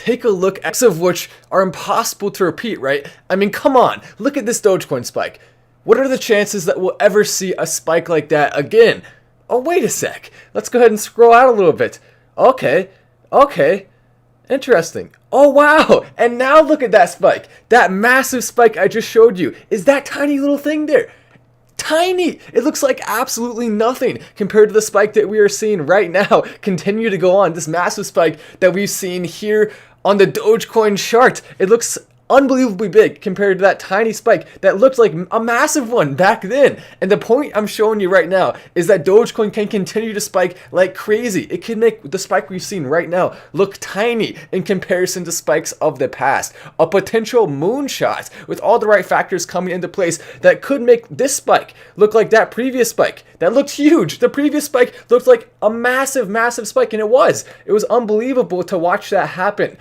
take a look, X of which are impossible to repeat, right? I mean, come on, look at this Dogecoin spike. What are the chances that we'll ever see a spike like that again? Oh, wait a sec. Let's go ahead and scroll out a little bit. Okay, interesting. Oh, wow, and now look at that spike. That massive spike I just showed you is that tiny little thing there. Tiny! It looks like absolutely nothing compared to the spike that we are seeing right now continue to go on. This massive spike that we've seen here on the Dogecoin chart. It looks unbelievably big compared to that tiny spike that looked like a massive one back then. And the point I'm showing you right now is that Dogecoin can continue to spike like crazy. It can make the spike we've seen right now look tiny in comparison to spikes of the past. A potential moonshot with all the right factors coming into place that could make this spike look like that previous spike that looked huge. The previous spike looked like a massive spike, and it was unbelievable to watch that happen.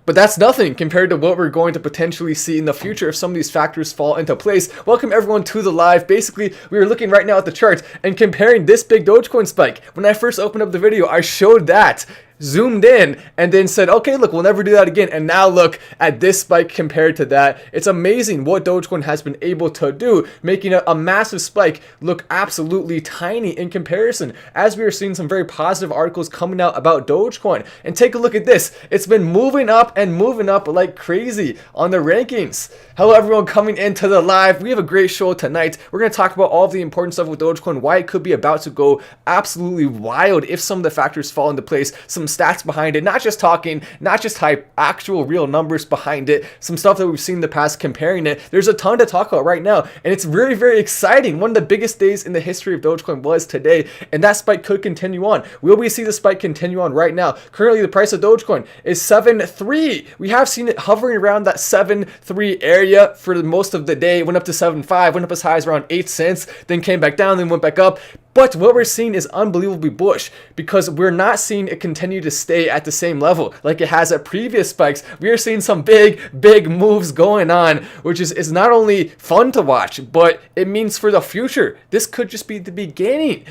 But that's nothing compared to what we're going to potentially see in the future if some of these factors fall into place. Welcome everyone to the live. Basically, we are looking right now at the chart and comparing this big Dogecoin spike. When I first opened up the video, I showed that, zoomed in, and then said, okay, look, we'll never do that again. And now look at this spike compared to that. It's amazing what Dogecoin has been able to do, making a massive spike look absolutely tiny in comparison, as we are seeing some very positive articles coming out about Dogecoin. And take a look at this. It's been moving up and moving up like crazy on the rankings. Hello everyone coming into the live. We have a great show tonight. We're going to talk about all of the important stuff with Dogecoin, why it could be about to go absolutely wild if some of the factors fall into place, some stats behind it, not just talking, not just hype, actual real numbers behind it, some stuff that we've seen in the past comparing it. There's a ton to talk about right now, and it's very exciting. One of the biggest days in the history of Dogecoin was today, and that spike could continue on. Will we see the spike continue on right now? Currently, the price of Dogecoin is 7.3. We have seen it hovering around that 7.3 area for most of the day. It went up to 7.5, went up as high as around 8 cents, then came back down, then went back up. But what we're seeing is unbelievably bullish because we're not seeing it continue to stay at the same level like it has at previous spikes. We are seeing some big moves going on, which is not only fun to watch, but it means for the future. This could just be the beginning.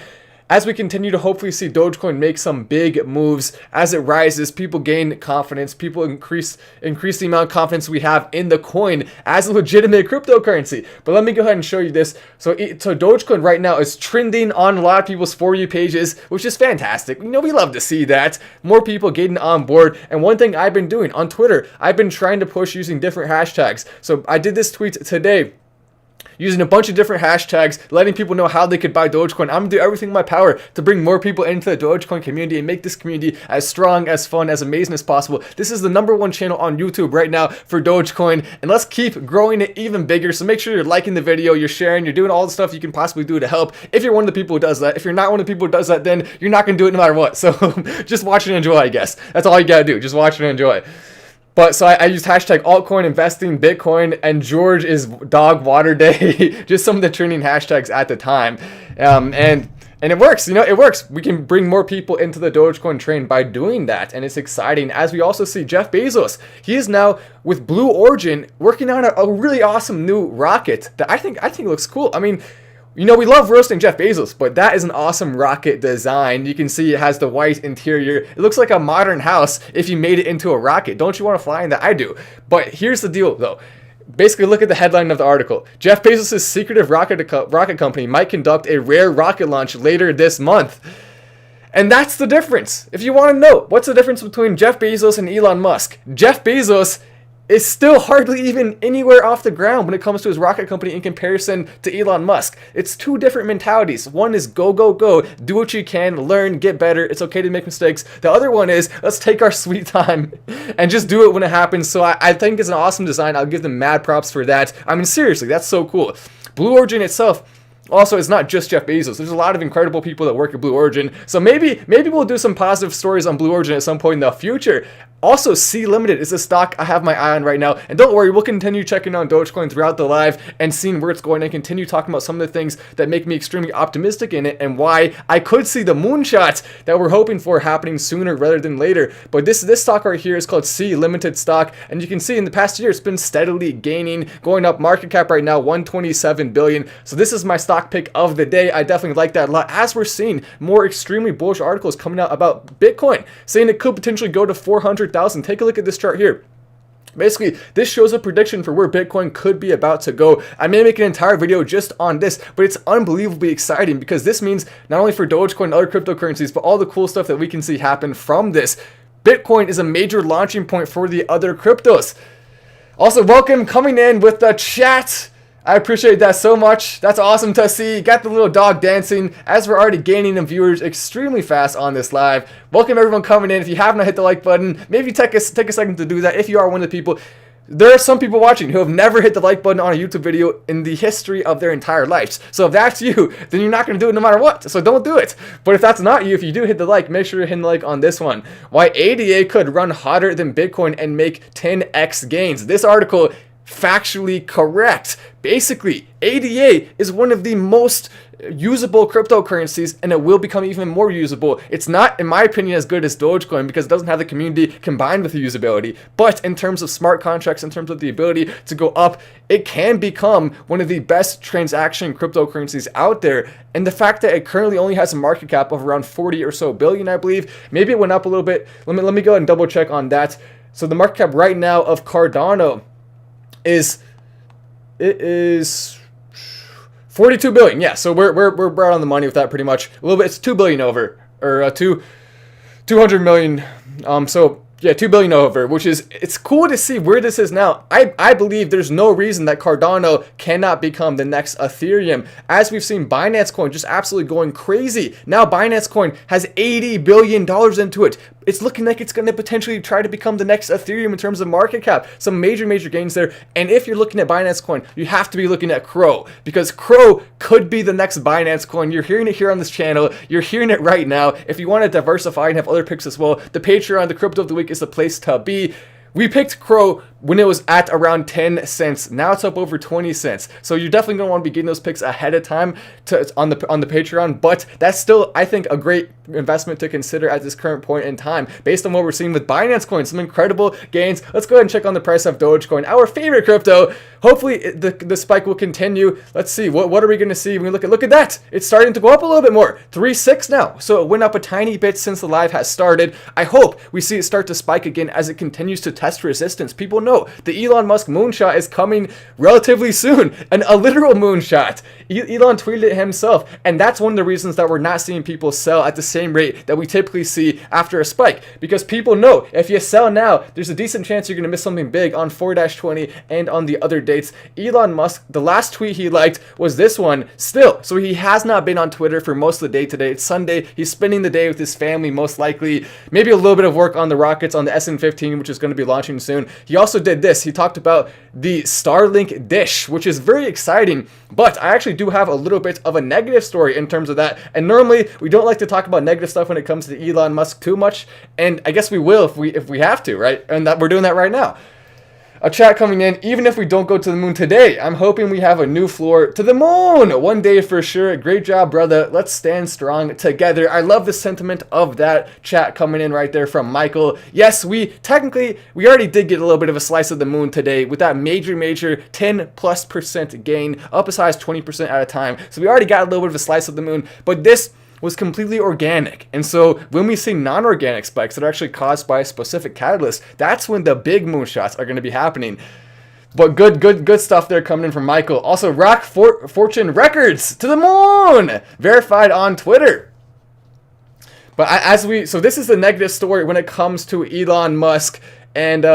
As we continue to hopefully see Dogecoin make some big moves as it rises, people gain confidence, people increase the amount of confidence we have in the coin as a legitimate cryptocurrency. But let me go ahead and show you this. So Dogecoin right now is trending on a lot of people's For You pages, which is fantastic. You know, we love to see that. More people getting on board. And one thing I've been doing on Twitter, I've been trying to push using different hashtags. So I did this tweet today, using a bunch of different hashtags, letting people know how they could buy Dogecoin. I'm going to do everything in my power to bring more people into the Dogecoin community and make this community as strong, as fun, as amazing as possible. This is the #1 channel on YouTube right now for Dogecoin, and let's keep growing it even bigger. So make sure you're liking the video, you're sharing, you're doing all the stuff you can possibly do to help. If you're one of the people who does that, if you're not one of the people who does that, then you're not going to do it no matter what. So just watch and enjoy, I guess. That's all you got to do. Just watch and enjoy. But so I used hashtag altcoin investing, Bitcoin, and George is dog water day. Just some of the trending hashtags at the time. And it works, you know, it works. We can bring more people into the Dogecoin train by doing that. And it's exciting. As we also see Jeff Bezos, he is now with Blue Origin working on a really awesome new rocket that I think looks cool. I mean, you know, we love roasting Jeff Bezos, but that is an awesome rocket design. You can see it has the white interior. It looks like a modern house if you made it into a rocket. Don't you want to fly in that? I do. But here's the deal, though. Basically, look at the headline of the article. Jeff Bezos' secretive rocket company might conduct a rare rocket launch later this month. And that's the difference. If you want to know, what's the difference between Jeff Bezos and Elon Musk? Jeff Bezos is still hardly even anywhere off the ground when it comes to his rocket company in comparison to Elon Musk. It's two different mentalities. One is go, do what you can, learn, get better. It's okay to make mistakes. The other one is let's take our sweet time and just do it when it happens. So I think it's an awesome design. I'll give them mad props for that. I mean, seriously, that's so cool. Blue Origin itself, also, it's not just Jeff Bezos. There's a lot of incredible people that work at Blue Origin. So maybe we'll do some positive stories on Blue Origin at some point in the future. Also, C Limited is a stock I have my eye on right now. And don't worry, we'll continue checking on Dogecoin throughout the live and seeing where it's going and continue talking about some of the things that make me extremely optimistic in it and why I could see the moonshot that we're hoping for happening sooner rather than later. But this stock right here is called C Limited stock. And you can see in the past year, it's been steadily gaining, going up. Market cap right now, 127 billion. So this is my stock pick of the day. I definitely like that a lot, as we're seeing more extremely bullish articles coming out about Bitcoin, saying it could potentially go to $400,000 100,000. Take a look at this chart here. Basically, this shows a prediction for where Bitcoin could be about to go. I may make an entire video just on this, but it's unbelievably exciting because this means not only for Dogecoin and other cryptocurrencies, but all the cool stuff that we can see happen from this. Bitcoin is a major launching point for the other cryptos. Also, welcome coming in with the chat. I appreciate that so much. That's awesome to see. Got the little dog dancing as we're already gaining in viewers extremely fast on this live. Welcome everyone coming in. If you have not hit the like button, maybe take a second to do that. If you are one of the people, there are some people watching who have never hit the like button on a YouTube video in the history of their entire lives. So if that's you, then you're not going to do it no matter what. So don't do it. But if that's not you, if you do hit the like, make sure you're hitting the like on this one. Why ADA could run hotter than Bitcoin and make 10x gains. This article factually correct. Basically, ADA is one of the most usable cryptocurrencies, and it will become even more usable. It's not, in my opinion, as good as Dogecoin because it doesn't have the community combined with the usability. But in terms of smart contracts, in terms of the ability to go up, it can become one of the best transaction cryptocurrencies out there. And the fact that it currently only has a market cap of around 40 or so billion, I believe. Maybe it went up a little bit. Let me go ahead and double check on that. So the market cap right now of Cardano is 42 billion. Yeah, so we're right on the money with that pretty much. A little bit. It's 2 billion over, or 200 million. So yeah, 2 billion over, which is, it's cool to see where this is now. I believe there's no reason that Cardano cannot become the next Ethereum, as we've seen Binance Coin just absolutely going crazy. Now Binance Coin has $80 billion into it. It's looking like it's going to potentially try to become the next Ethereum in terms of market cap. Some major gains there. And if you're looking at Binance Coin, you have to be looking at Crow, because Crow could be the next Binance Coin. You're hearing it here on this channel. You're hearing it right now. If you want to diversify and have other picks as well, the Patreon, the Crypto of the Week is the place to be. We picked Crow when it was at around 10 cents. Now it's up over 20 cents. So you're definitely going to want to be getting those picks ahead of time on the Patreon. But that's still, I think, a great investment to consider at this current point in time. Based on what we're seeing with Binance Coin, some incredible gains. Let's go ahead and check on the price of Dogecoin, our favorite crypto. Hopefully the spike will continue. Let's see. What are we going to see when we look at that? It's starting to go up a little bit more. 3.6 now. So it went up a tiny bit since the live has started. I hope we see it start to spike again as it continues to test resistance. People know the Elon Musk moonshot is coming relatively soon, and a literal moonshot. Elon tweeted it himself, and that's one of the reasons that we're not seeing people sell at the same rate that we typically see after a spike, because people know if you sell now, there's a decent chance you're going to miss something big on 4-20 and on the other dates. Elon Musk, the last tweet he liked was this one still, so he has not been on Twitter for most of the day today. It's Sunday. He's spending the day with his family, most likely. Maybe a little bit of work on the rockets on the SN15, which is going to be launching soon. He also did this. He talked about the Starlink dish, which is very exciting, but I actually do have a little bit of a negative story in terms of that. And normally we don't like to talk about negative stuff when it comes to Elon Musk too much, and I guess we will if we have to, right? And that we're doing that right now. A chat coming in, even if we don't go to the moon today, I'm hoping we have a new floor to the moon one day for sure. Great job, brother. Let's stand strong together. I love the sentiment of that chat coming in right there from Michael. Yes, we already did get a little bit of a slice of the moon today with that major 10+% gain, up as high as 20% at a time. So we already got a little bit of a slice of the moon, but this was completely organic. And so when we see non-organic spikes that are actually caused by a specific catalyst, that's when the big moonshots are going to be happening. But good stuff there coming in from Michael. Also, Rock Fortune Records to the moon, verified on Twitter. But so this is the negative story when it comes to Elon Musk, and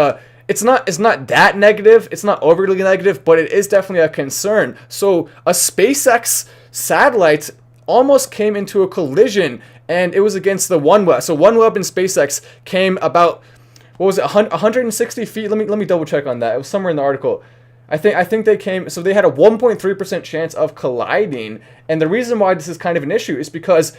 it's not that negative. It's not overly negative, but it is definitely a concern. So a SpaceX satellite almost came into a collision, and it was against the OneWeb. So OneWeb and SpaceX came about, what was it, 160 feet? Let me double check on that. It was somewhere in the article. I think they came, so they had a 1.3% chance of colliding. And the reason why this is kind of an issue is because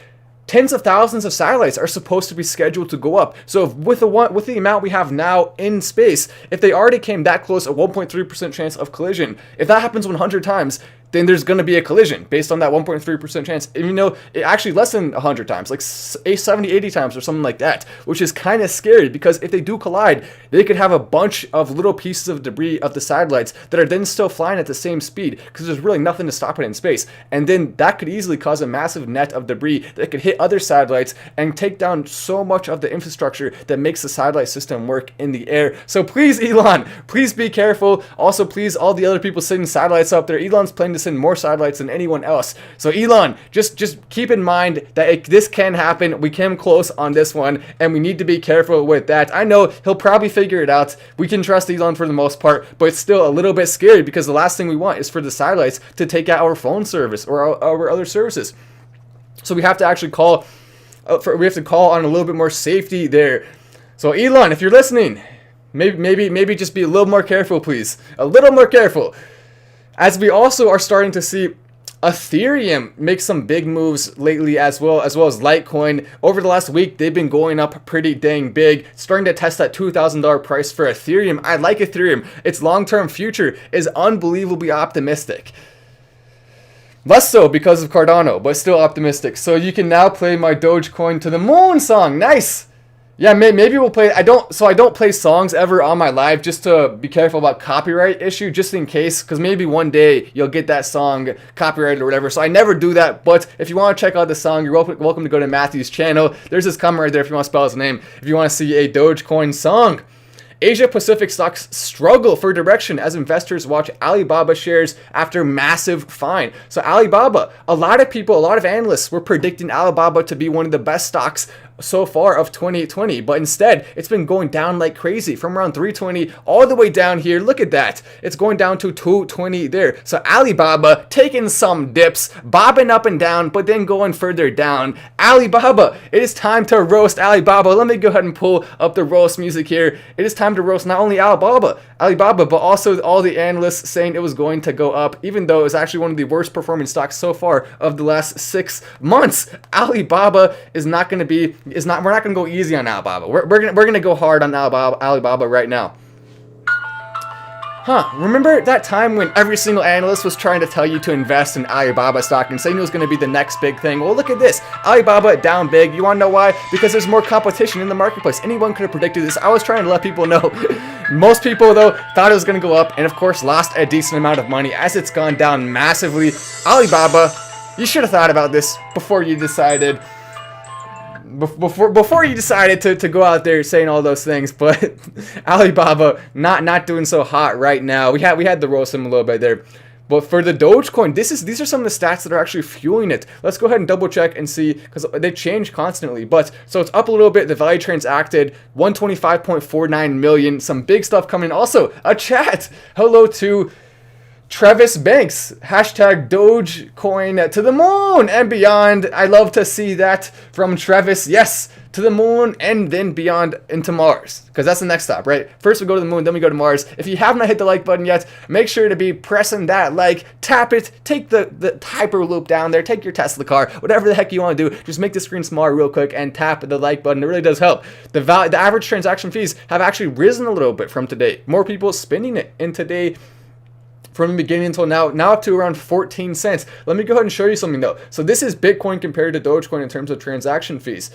tens of thousands of satellites are supposed to be scheduled to go up. So with the amount we have now in space, if they already came that close, a 1.3% chance of collision, if that happens 100 times, then there's going to be a collision based on that 1.3% chance. You know, actually less than 100 times, like 70, 80 times or something like that, which is kind of scary because if they do collide, they could have a bunch of little pieces of debris of the satellites that are then still flying at the same speed because there's really nothing to stop it in space. And then that could easily cause a massive net of debris that could hit other satellites and take down so much of the infrastructure that makes the satellite system work in the air. So please, Elon, please be careful. Also, please, all the other people sending satellites up there, Elon's planning to send more satellites than anyone else. So Elon, just keep in mind that this can happen. We came close on this one, and we need to be careful with that. I know he'll probably figure it out. We can trust Elon for the most part, but it's still a little bit scary because the last thing we want is for the satellites to take out our phone service or our other services. So we have to actually call on a little bit more safety there. So Elon, if you're listening, maybe just be a little more careful, please. A little more careful. As we also are starting to see Ethereum make some big moves lately as well as Litecoin. Over the last week, they've been going up pretty dang big, starting to test that $2,000 price for Ethereum. I like Ethereum. Its long-term future is unbelievably optimistic. Less so because of Cardano, but still optimistic. So you can now play my Dogecoin to the moon song. Nice. Yeah, maybe we'll play. I don't play songs ever on my live just to be careful about copyright issue, just in case, because maybe one day you'll get that song copyrighted or whatever. So I never do that. But if you want to check out the song, you're welcome to go to Matthew's channel. There's his comment right there if you want to spell his name. If you want to see a Dogecoin song. Asia Pacific stocks struggle for direction as investors watch Alibaba shares after massive fine. So Alibaba, a lot of analysts were predicting Alibaba to be one of the best stocks so far of 2020, but instead it's been going down like crazy from around 320 all the way down here. Look at that. It's going down to 220 there. So Alibaba taking some dips, bobbing up and down, but then going further down. Alibaba, it is time to roast Alibaba. Let me go ahead and pull up the roast music here. It is time to roast not only Alibaba, but also all the analysts saying it was going to go up, even though it was actually one of the worst performing stocks so far of the last 6 months. Alibaba is not going to be we're not going to go easy on Alibaba. We're going to go hard on Alibaba right now. Remember that time when every single analyst was trying to tell you to invest in Alibaba stock and saying it was going to be the next big thing? Well, look at this. Alibaba down big. You want to know why? Because there's more competition in the marketplace. Anyone could have predicted this. I was trying to let people know. Most people, though, thought it was going to go up and, of course, lost a decent amount of money as it's gone down massively. Alibaba, you should have thought about this before you decided. Before you decided to go out there saying all those things, but Alibaba not doing so hot right now. We had to roast him a little bit there. But for the Dogecoin, these are some of the stats that are actually fueling it. Let's go ahead and double check and see, because they change constantly. But so it's up a little bit. The value transacted 125.49 million. Some big stuff coming. Also a chat. Hello to Travis Banks, hashtag Dogecoin to the moon and beyond. I love to see that from Travis. Yes, to the moon and then beyond into Mars, because that's the next stop, right? First we go to the moon, then we go to Mars. If you have not hit the like button yet, make sure to be pressing that like, tap it, take the Hyperloop down there, take your Tesla car, whatever the heck you want to do, just make the screen smaller real quick and tap the like button. It really does help. The average transaction fees have actually risen a little bit from today. More people spending it in today from the beginning until now up to around 14 cents. Let me go ahead and show you something though. So this is Bitcoin compared to Dogecoin in terms of transaction fees.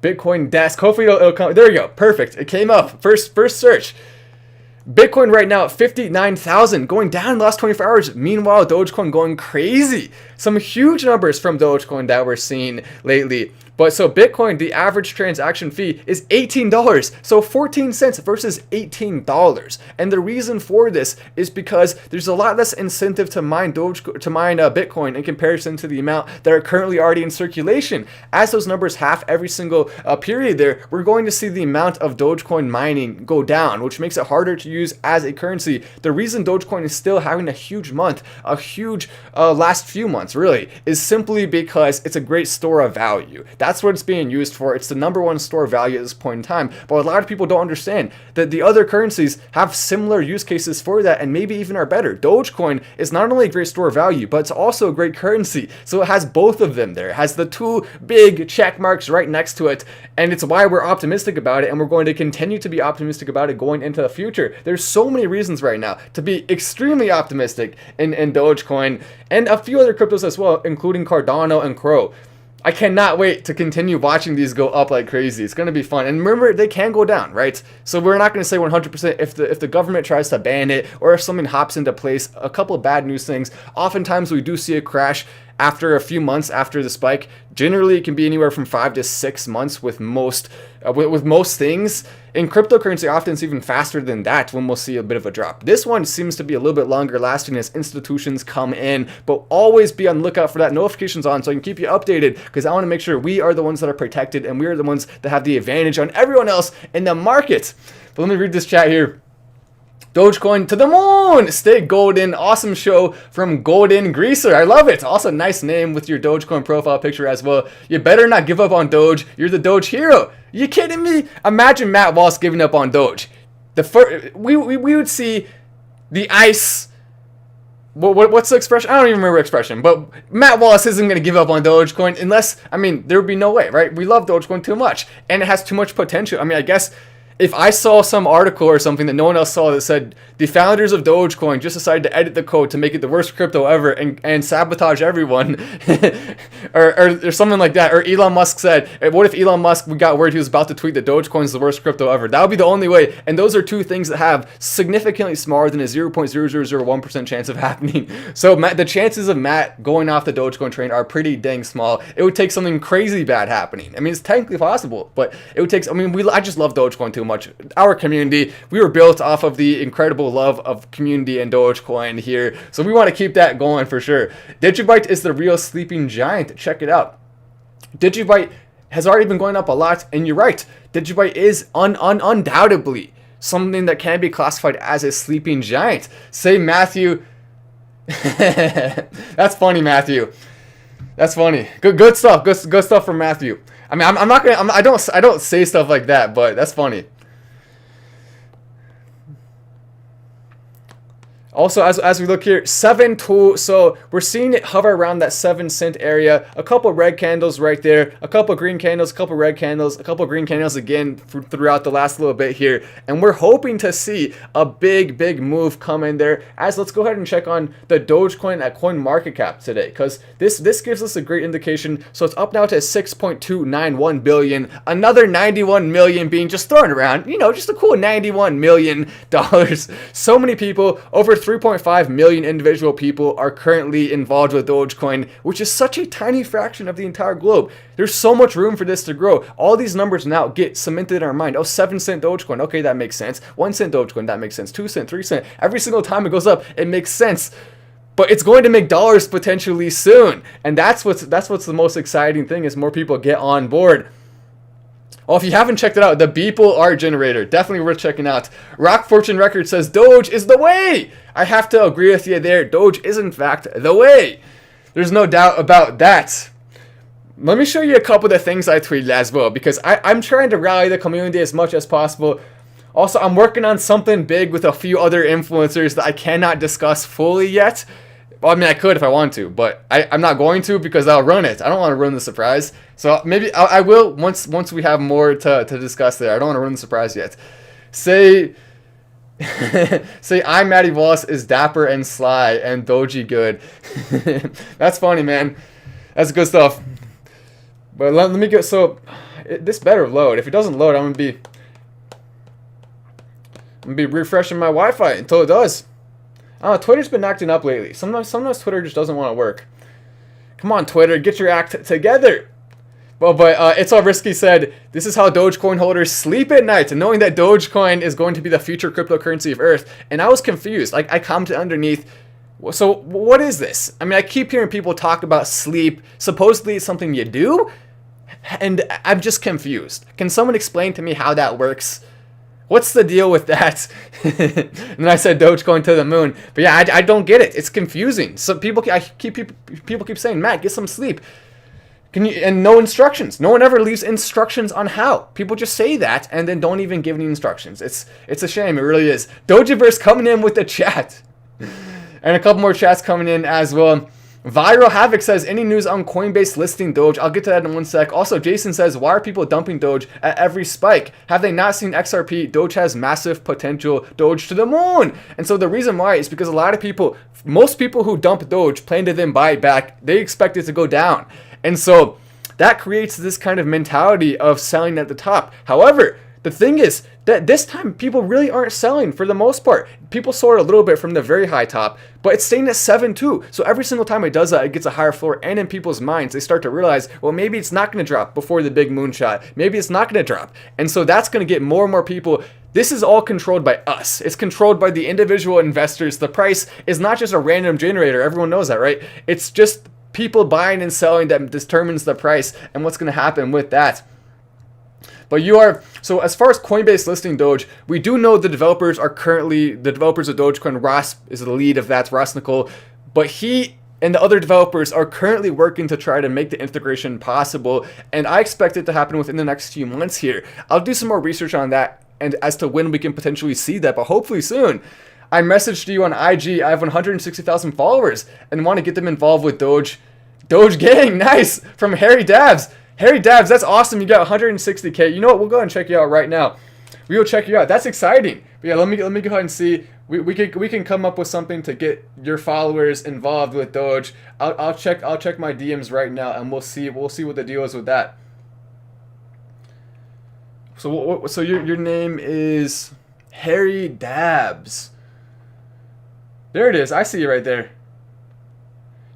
Bitcoin desk. Hopefully it'll come. There we go. Perfect. It came up. First search. Bitcoin right now at 59,000, going down in the last 24 hours. Meanwhile, Dogecoin going crazy. Some huge numbers from Dogecoin that we're seeing lately. But so Bitcoin, the average transaction fee is $18. So 14 cents versus $18. And the reason for this is because there's a lot less incentive to mine Bitcoin in comparison to the amount that are currently already in circulation. As those numbers half every single period there, we're going to see the amount of Dogecoin mining go down, which makes it harder to use as a currency. The reason Dogecoin is still having a huge month, a huge last few months really, is simply because it's a great store of value. That's what it's being used for. It's the #1 store of value at this point in time. But a lot of people don't understand that the other currencies have similar use cases for that, and maybe even are better. Dogecoin is not only a great store of value, but it's also a great currency. So it has both of them there. It has the two big check marks right next to it, and it's why we're optimistic about it, and we're going to continue to be optimistic about it going into the future. There's so many reasons right now to be extremely optimistic in Dogecoin and a few other cryptos as well, including Cardano and Crow. I cannot wait to continue watching these go up like crazy. It's going to be fun. And remember, they can go down, right? So we're not going to say 100% if the government tries to ban it, or if something hops into place, a couple of bad news things. Oftentimes we do see a crash after a few months after the spike. Generally, it can be anywhere from 5 to 6 months with most things. In cryptocurrency, often it's even faster than that when we'll see a bit of a drop. This one seems to be a little bit longer lasting as institutions come in, but always be on the lookout for that, notifications on, so I can keep you updated, because I want to make sure we are the ones that are protected and we are the ones that have the advantage on everyone else in the market. But let me read this chat here. Dogecoin to the moon! Stay golden. Awesome show from Golden Greaser. I love it. Also, nice name with your Dogecoin profile picture as well. You better not give up on Doge. You're the Doge hero. You kidding me? Imagine Matt Walsh giving up on Doge. We would see the ice. What's the expression? I don't even remember the expression. But Matt Wallace isn't going to give up on Dogecoin unless, I mean, there would be no way, right? We love Dogecoin too much. And it has too much potential. I mean, I guess if I saw some article or something that no one else saw that said the founders of Dogecoin just decided to edit the code to make it the worst crypto ever and sabotage everyone, or something like that, or Elon Musk said, what if Elon Musk, we got word he was about to tweet that Dogecoin is the worst crypto ever? That would be the only way. And those are two things that have significantly smaller than a 0.0001% chance of happening. So the chances of Matt going off the Dogecoin train are pretty dang small. It would take something crazy bad happening. I mean, it's technically possible, but it would take, I just love Dogecoin too much. Our community, we were built off of the incredible love of community and Dogecoin here, so we want to keep that going for sure. Digibyte is the real sleeping giant. Check it out. Digibyte has already been going up a lot, and you're right, Digibyte is undoubtedly something that can be classified as a sleeping giant. Say Matthew. That's funny, Matthew. That's funny. Good stuff. Good stuff from Matthew. I mean, I'm not gonna. I don't say stuff like that, but that's funny. Also, as we look here, 7.2, so we're seeing it hover around that 7 cent area. A couple red candles right there, a couple green candles, a couple red candles, a couple green candles again throughout the last little bit here. And we're hoping to see a big move come in there. Let's go ahead and check on the Dogecoin at CoinMarketCap today, because this gives us a great indication. So it's up now to 6.291 billion. Another 91 million being just thrown around. You know, just a cool $91 million. So many people, over 3.5 million individual people are currently involved with Dogecoin, which is such a tiny fraction of the entire globe. There's so much room for this to grow. All these numbers now get cemented in our mind. Oh, 7 cent Dogecoin. Okay, that makes sense. 1 cent Dogecoin. That makes sense. 2 cent, 3 cent. Every single time it goes up, it makes sense. But it's going to make dollars potentially soon. And that's what's the most exciting thing, is more people get on board. Oh, if you haven't checked it out, the Beeple art generator, definitely worth checking out. Rock Fortune Records says Doge is the way. I have to agree with you there. Doge is in fact the way. There's no doubt about that. Let me show you a couple of the things I tweeted as well, because I'm trying to rally the community as much as possible. Also, I'm working on something big with a few other influencers that I cannot discuss fully yet. Well, I mean, I could if I want to, but I'm not going to, because I'll ruin it. I don't want to ruin the surprise. So maybe I will once we have more to discuss there. I don't want to ruin the surprise yet. Say I'm Matty Voss is dapper and sly and doji good. That's funny, man. That's good stuff. But let me get, this better load. If it doesn't load, I'm gonna be refreshing my Wi-Fi until it does. Twitter's been acting up lately. Sometimes Twitter just doesn't want to work. Come on, Twitter, get your act together. Well, but It's All Risky said, this is how Dogecoin holders sleep at night, knowing that Dogecoin is going to be the future cryptocurrency of Earth. And I was confused. Like, I commented underneath, so what is this? I mean, I keep hearing people talk about sleep. Supposedly it's something you do? And I'm just confused. Can someone explain to me how that works? What's the deal with that? And then I said Dogecoin to the moon. But yeah, I don't get it. It's confusing. So people keep saying, Matt, get some sleep. And no instructions. No one ever leaves instructions on how. People just say that and then don't even give any instructions. It's a shame. It really is. Dogeverse coming in with the chat. And a couple more chats coming in as well. Viral Havoc says, any news on Coinbase listing Doge? I'll get to that in one sec. Also, Jason says, why are people dumping Doge at every spike? Have they not seen XRP? Doge has massive potential. Doge to the moon. And so the reason why is because a lot of people, most people who dump Doge plan to then buy it back. They expect it to go down. And so that creates this kind of mentality of selling at the top. However, the thing is that this time people really aren't selling for the most part. People sold a little bit from the very high top, but it's staying at 7.2. So every single time it does that, it gets a higher floor. And in people's minds, they start to realize, well, maybe it's not going to drop before the big moonshot. Maybe it's not going to drop. And so that's going to get more and more people. This is all controlled by us. It's controlled by the individual investors. The price is not just a random generator. Everyone knows that, right? It's just people buying and selling that determines the price and what's going to happen with that. But so as far as Coinbase listing Doge, we do know the developers of Dogecoin. Ross is the lead of that, Ross Nicole. But he and the other developers are currently working to try to make the integration possible. And I expect it to happen within the next few months here. I'll do some more research on that and as to when we can potentially see that, but hopefully soon. I messaged you on IG. I have 160,000 followers and want to get them involved with Doge Gang. Nice. From Harry Dabs. Harry Dabs, that's awesome. You got 160K. You know what? We'll go ahead and check you out right now. We will check you out. That's exciting. But yeah, let me go ahead and see. We can come up with something to get your followers involved with Doge. I'll check my DMs right now, and we'll see what the deal is with that. So your name is Harry Dabs. There it is. I see you right there.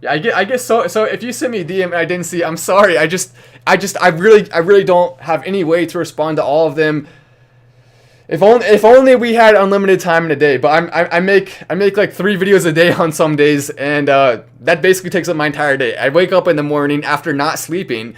Yeah, I guess so. So if you sent me a DM and I didn't see, I'm sorry. I really don't have any way to respond to all of them. If only we had unlimited time in a day. But I make like 3 videos a day on some days, and that basically takes up my entire day. I wake up in the morning after not sleeping,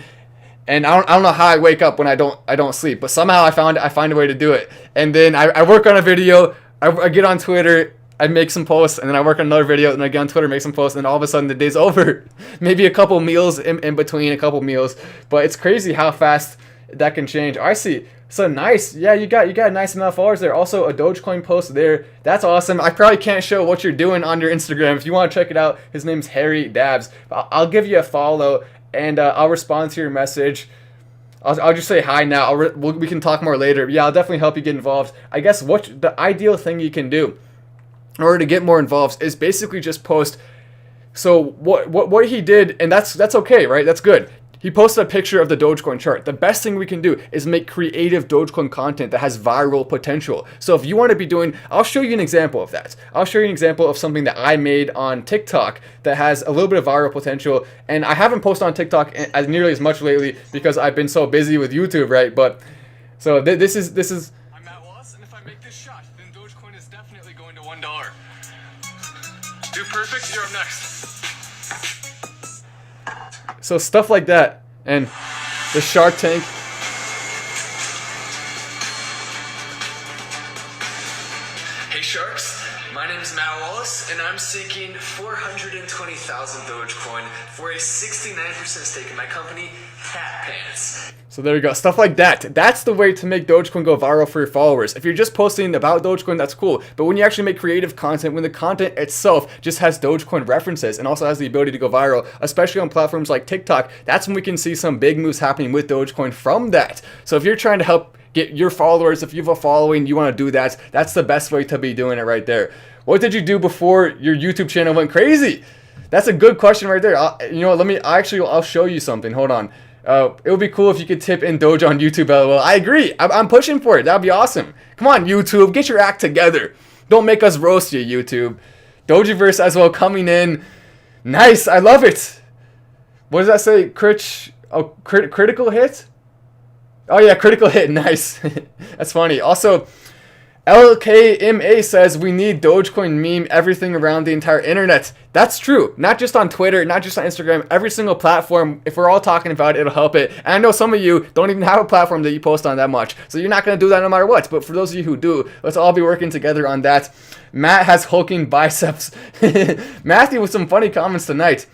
and I don't know how I wake up when I don't sleep. But somehow I find a way to do it. And then I work on a video. I get on Twitter. I make some posts, and then I work on another video, and I get on Twitter, make some posts, and then all of a sudden the day's over. Maybe a couple meals in between, a couple meals. But it's crazy how fast that can change. I see. So nice. Yeah, you got a nice amount of followers there. Also a Dogecoin post there. That's awesome. I probably can't show what you're doing on your Instagram. If you want to check it out, his name's Harry Dabs. I'll give you a follow, and I'll respond to your message. I'll just say hi now. We can talk more later. Yeah, I'll definitely help you get involved. I guess what the ideal thing you can do in order to get more involved is basically just post. So what he did, and that's okay, right? That's good. He posted a picture of the Dogecoin chart. The best thing we can do is make creative Dogecoin content that has viral potential. So if you want to be doing, I'll show you an example of that. I'll show you an example of something that I made on TikTok that has a little bit of viral potential. And I haven't posted on TikTok as nearly as much lately because I've been so busy with YouTube, right? But so this is. I'm Matt Wallace, and if I make this shot, then Dogecoin is definitely going to $1. Do perfect. You're up next. So stuff like that, and the Shark Tank. Hey Sharks, my name is Matt Wallace, and I'm seeking 420,000 Dogecoin for a 69% stake in my company, Hat Pants. So there you go, stuff like that. That's the way to make Dogecoin go viral for your followers. If you're just posting about Dogecoin, that's cool. But when you actually make creative content, when the content itself just has Dogecoin references and also has the ability to go viral, especially on platforms like TikTok, that's when we can see some big moves happening with Dogecoin from that. So if you're trying to help get your followers, if you have a following, you want to do that, that's the best way to be doing it right there. What did you do before your YouTube channel went crazy? That's a good question right there. You know what, I'll show you something. Hold on. It would be cool if you could tip in Doge on YouTube, LOL. I agree. I'm pushing for it. That would be awesome. Come on, YouTube. Get your act together. Don't make us roast you, YouTube. Dogeverse as well coming in. Nice. I love it. What does that say? Critical hit? Oh, yeah. Critical hit. Nice. That's funny. Also, LKMA says we need Dogecoin meme everything around the entire internet. That's true. Not just on Twitter, not just on Instagram, every single platform. If we're all talking about it, it'll help it. And I know some of you don't even have a platform that you post on that much. So you're not going to do that no matter what. But for those of you who do, let's all be working together on that. Matt has hulking biceps. Matthew with some funny comments tonight.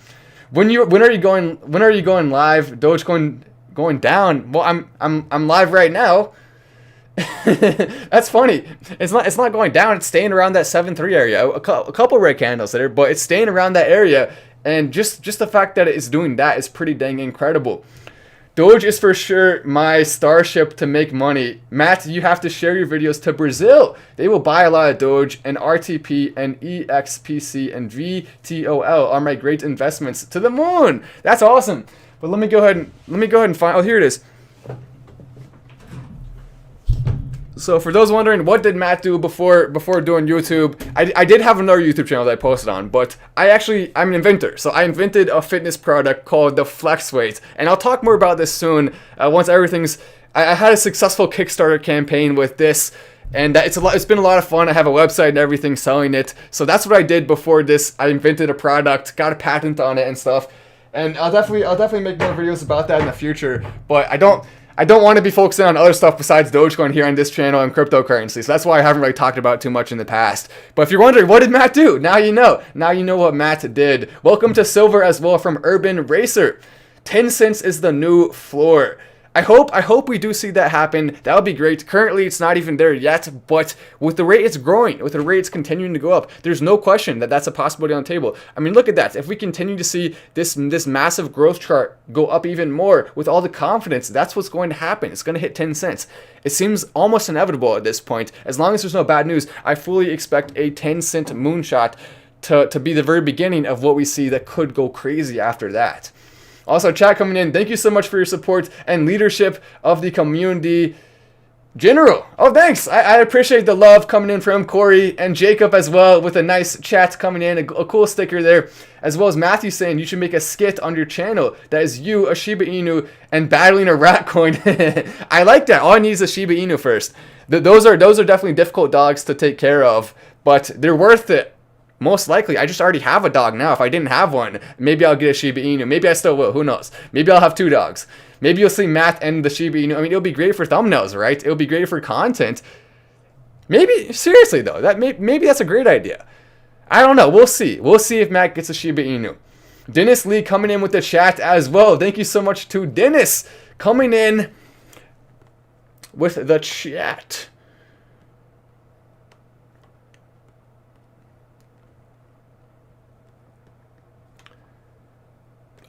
When are you going live? Dogecoin going down? Well, I'm live right now. That's funny. It's not going down. It's staying around that 7.3 area. A couple red candles there, but it's staying around that area. And just the fact that it's doing that is pretty dang incredible. Doge is for sure my starship to make money. Matt, you have to share your videos to Brazil. They will buy a lot of Doge, and RTP and EXPC and VTOL are my great investments to the moon. That's awesome. But let me go ahead and find. Oh, here it is. So for those wondering, what did Matt do before doing YouTube? I did have another YouTube channel that I posted on, but I'm an inventor. So I invented a fitness product called the Flex Weight, and I'll talk more about this soon. Once everything's, I had a successful Kickstarter campaign with this, and it's been a lot of fun. I have a website and everything selling it. So that's what I did before this. I invented a product, got a patent on it and stuff, and I'll definitely make more videos about that in the future. But I don't want to be focusing on other stuff besides Dogecoin here on this channel and cryptocurrency. So that's why I haven't really talked about it too much in the past. But if you're wondering, what did Matt do? Now you know. Now you know what Matt did. Welcome to Silver as well from Urban Racer. 10 cents is the new floor. I hope we do see that happen. That would be great. Currently, it's not even there yet, but with the rate it's growing, with the rate it's continuing to go up, there's no question that that's a possibility on the table. I mean, look at that. If we continue to see this massive growth chart go up even more with all the confidence, that's what's going to happen. It's going to hit 10 cents. It seems almost inevitable at this point. As long as there's no bad news, I fully expect a 10-cent moonshot to be the very beginning of what we see that could go crazy after that. Also, chat coming in. Thank you so much for your support and leadership of the community. General. Oh, thanks. I appreciate the love coming in from Corey and Jacob as well with a nice chat coming in. A cool sticker there. As well as Matthew saying you should make a skit on your channel. That is you, a Shiba Inu, and battling a rat coin. I like that. All I need is a Shiba Inu first. Those are definitely difficult dogs to take care of, but they're worth it. Most likely, I just already have a dog now. If I didn't have one, maybe I'll get a Shiba Inu. Maybe I still will. Who knows? Maybe I'll have 2 dogs. Maybe you'll see Matt and the Shiba Inu. I mean, it'll be great for thumbnails, right? It'll be great for content. Maybe, seriously though, maybe that's a great idea. I don't know. We'll see. We'll see if Matt gets a Shiba Inu. Dennis Lee coming in with the chat as well. Thank you so much to Dennis coming in with the chat.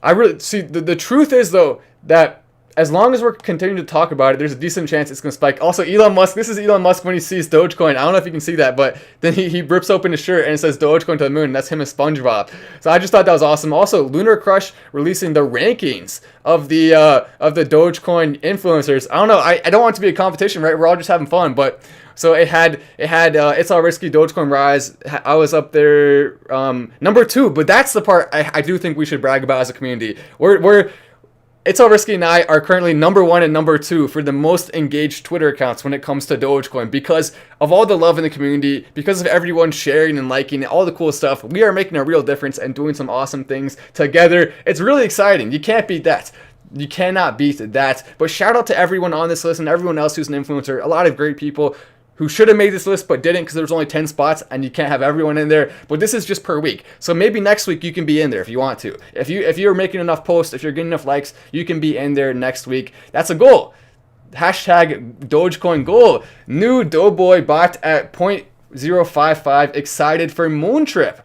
I really see the truth is though that as long as we're continuing to talk about it, there's a decent chance it's gonna spike. Also, Elon Musk. This is Elon Musk when he sees Dogecoin. I don't know if you can see that, but then he rips open his shirt and it says Dogecoin to the moon. And that's him as SpongeBob. So I just thought that was awesome. Also, Lunar Crush releasing the rankings of the Dogecoin influencers. I don't know. I don't want it to be a competition, right? We're all just having fun, but. So it had It's All Risky, Dogecoin Rise. I was up there number 2, but that's the part I do think we should brag about as a community. It's All Risky and I are currently number 1 and number 2 for the most engaged Twitter accounts when it comes to Dogecoin because of all the love in the community, because of everyone sharing and liking all the cool stuff. We are making a real difference and doing some awesome things together. It's really exciting. You can't beat that. You cannot beat that. But shout out to everyone on this list and everyone else who's an influencer. A lot of great people who should have made this list but didn't because there was only 10 spots and you can't have everyone in there. But this is just per week. So maybe next week you can be in there if you want to. If you're making enough posts, if you're getting enough likes, you can be in there next week. That's a goal. Hashtag Dogecoin goal. New Doughboy bought at 0.055. Excited for Moon Trip.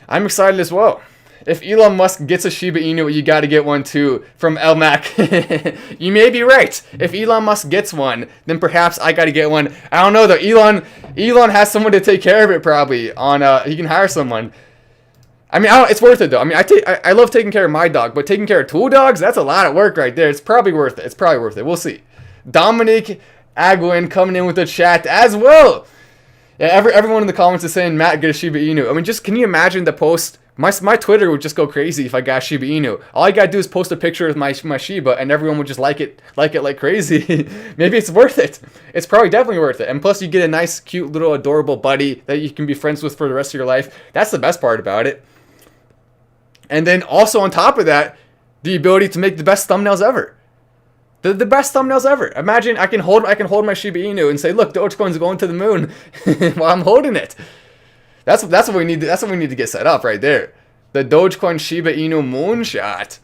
I'm excited as well. If Elon Musk gets a Shiba Inu, you got to get one too, from Elmac. You may be right. If Elon Musk gets one, then perhaps I got to get one. I don't know though. Elon has someone to take care of it probably. He can hire someone. I mean, it's worth it though. I mean, I love taking care of my dog, but taking care of 2 dogs, that's a lot of work right there. It's probably worth it. We'll see. Dominic Agwin coming in with the chat as well. Yeah, everyone in the comments is saying Matt get a Shiba Inu. I mean, can you imagine the post? My Twitter would just go crazy if I got Shiba Inu. All I gotta do is post a picture of my Shiba, and everyone would just like it like crazy. Maybe it's worth it. It's probably definitely worth it. And plus, you get a nice, cute, little, adorable buddy that you can be friends with for the rest of your life. That's the best part about it. And then also on top of that, the ability to make the best thumbnails ever. The best thumbnails ever. Imagine I can hold my Shiba Inu and say, look, Dogecoin's going to the moon while I'm holding it. That's what we need. That's what we need to get set up right there. The Dogecoin Shiba Inu moonshot.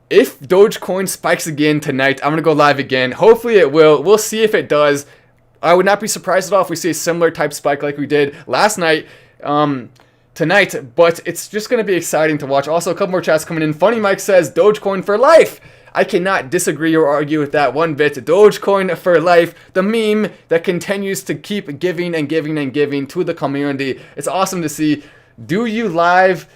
If Dogecoin spikes again tonight, I'm going to go live again. Hopefully it will. We'll see if it does. I would not be surprised at all if we see a similar type spike like we did last night, tonight. But it's just going to be exciting to watch. Also, a couple more chats coming in. Funny Mike says, Dogecoin for life. I cannot disagree or argue with that one bit. Dogecoin for life. The meme that continues to keep giving and giving and giving to the community. It's awesome to see. Do you live?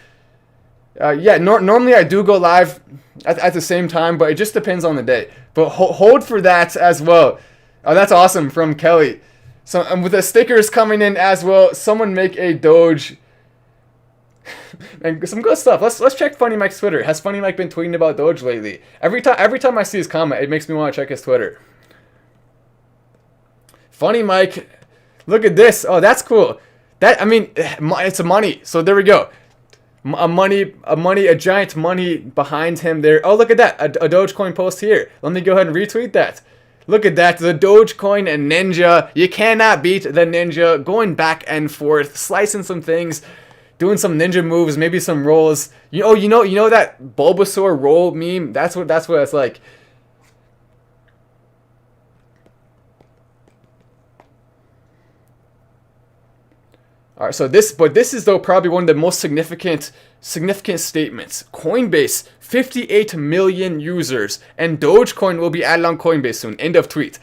Yeah, normally I do go live at the same time, but it just depends on the day. But hold for that as well. Oh, that's awesome from Kelly. So, and with the stickers coming in as well, someone make a Doge. And some good stuff. Let's check Funny Mike's Twitter. Has Funny Mike been tweeting about Doge lately? Every time I see his comment, it makes me want to check his Twitter. Funny Mike, look at this. Oh, that's cool. It's a money. So there we go. A giant money behind him there. Oh, look at that. A Dogecoin post here. Let me go ahead and retweet that. Look at that. The Dogecoin and Ninja. You cannot beat the Ninja. Going back and forth, slicing some things, doing some ninja moves, maybe some rolls. You know that Bulbasaur roll meme? That's what it's like. All right, so this is though probably one of the most significant statements. Coinbase, 58 million users, and Dogecoin will be added on Coinbase soon. End of tweet.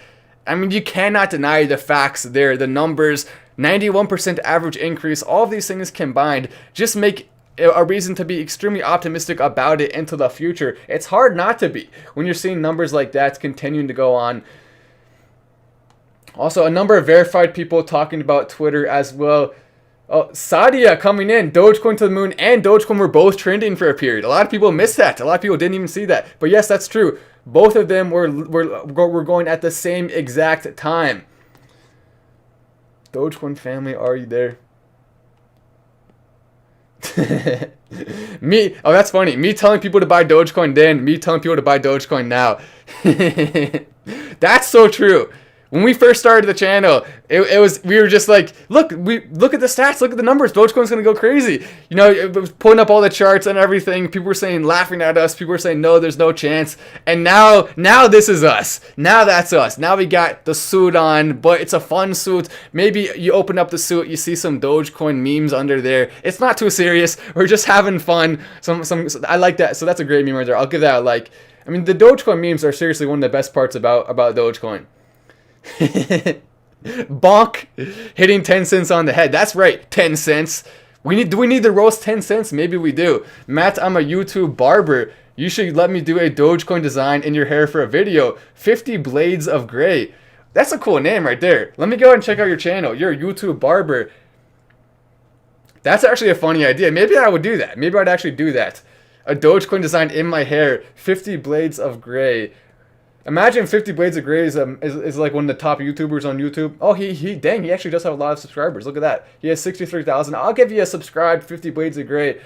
I mean, you cannot deny the facts there, the numbers, 91% average increase, all of these things combined just make a reason to be extremely optimistic about it into the future. It's hard not to be when you're seeing numbers like that continuing to go on. Also, a number of verified people talking about Twitter as well. Oh, Sadia coming in. Dogecoin to the moon and Dogecoin were both trending for a period. A lot of people missed that. A lot of people didn't even see that. But yes, that's true. Both of them were going at the same exact time. Dogecoin family, are you there? Oh, that's funny. Me telling people to buy Dogecoin then, me telling people to buy Dogecoin now. That's so true. When we first started the channel, we were just like, look at the stats, look at the numbers. Dogecoin's gonna go crazy. You know, it was pulling up all the charts and everything. People were saying, laughing at us. People were saying, no, there's no chance. And now this is us. Now that's us. Now we got the suit on, but it's a fun suit. Maybe you open up the suit, you see some Dogecoin memes under there. It's not too serious. We're just having fun. I like that. So that's a great meme right there. I'll give that a like. I mean, the Dogecoin memes are seriously one of the best parts about Dogecoin. Bonk hitting 10 cents on the head. That's right, 10 cents. Do we need to roast 10 cents? Maybe we do. Matt, I'm a YouTube barber. You should let me do a Dogecoin design in your hair for a video. 50 Blades of Gray. That's a cool name right there. Let me go ahead and check out your channel. You're a YouTube barber. That's actually a funny idea. Maybe I would do that. Maybe I'd actually do that. A Dogecoin design in my hair. 50 Blades of Gray. Imagine 50 Blades of Gray is like one of the top YouTubers on YouTube. Oh, dang, he actually does have a lot of subscribers. Look at that. He has 63,000. I'll give you a subscribed 50 Blades of Gray.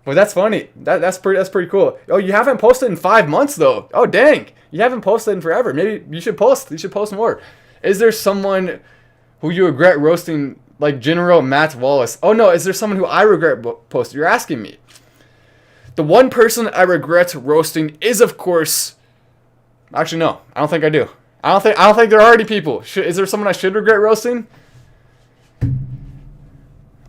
But that's funny. That's pretty cool. Oh, you haven't posted in 5 months though. Oh, dang. You haven't posted in forever. Maybe you should post. You should post more. Is there someone who you regret roasting, like General Matt Wallace? Oh no, is there someone who I regret posting? You're asking me. The one person I regret roasting is, of course, actually, no. I don't think I do. I don't think there are any people. Is there someone I should regret roasting?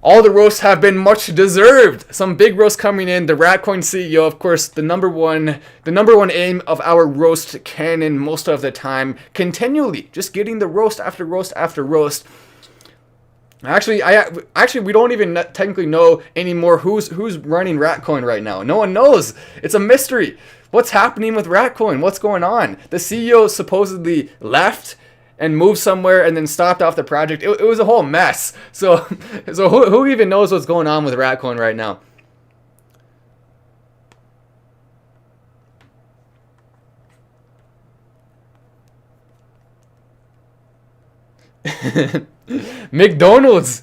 All the roasts have been much deserved. Some big roast coming in. The Ratcoin CEO, of course, the number one aim of our roast canon most of the time. Continually, just getting the roast after roast after roast. Actually, we don't even technically know anymore who's running Ratcoin right now. No one knows. It's a mystery. What's happening with Ratcoin? What's going on? The CEO supposedly left and moved somewhere and then stopped off the project. It was a whole mess. So who even knows what's going on with Ratcoin right now? McDonald's.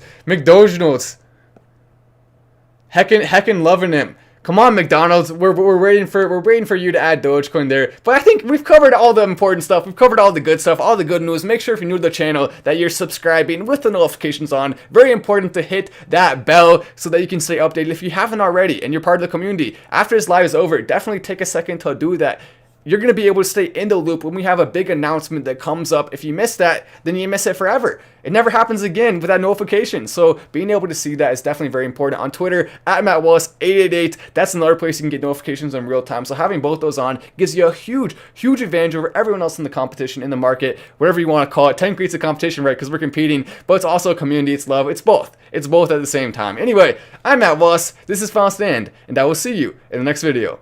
Heckin' loving him. Come on, McDonald's. We're waiting for you to add Dogecoin there. But I think we've covered all the important stuff. We've covered all the good stuff, all the good news. Make sure if you're new to the channel that you're subscribing with the notifications on. Very important to hit that bell so that you can stay updated. If you haven't already and you're part of the community, after this live is over, definitely take a second to do that. You're going to be able to stay in the loop when we have a big announcement that comes up. If you miss that, then you miss it forever. It never happens again without notification. So being able to see that is definitely very important. On Twitter, at MattWallace888, that's another place you can get notifications in real time. So having both those on gives you a huge advantage over everyone else in the competition, in the market, whatever you want to call it. Technically, it's a competition, right? Because we're competing, but it's also a community. It's love. It's both. It's both at the same time. Anyway, I'm Matt Wallace. This is Final Stand, and I will see you in the next video.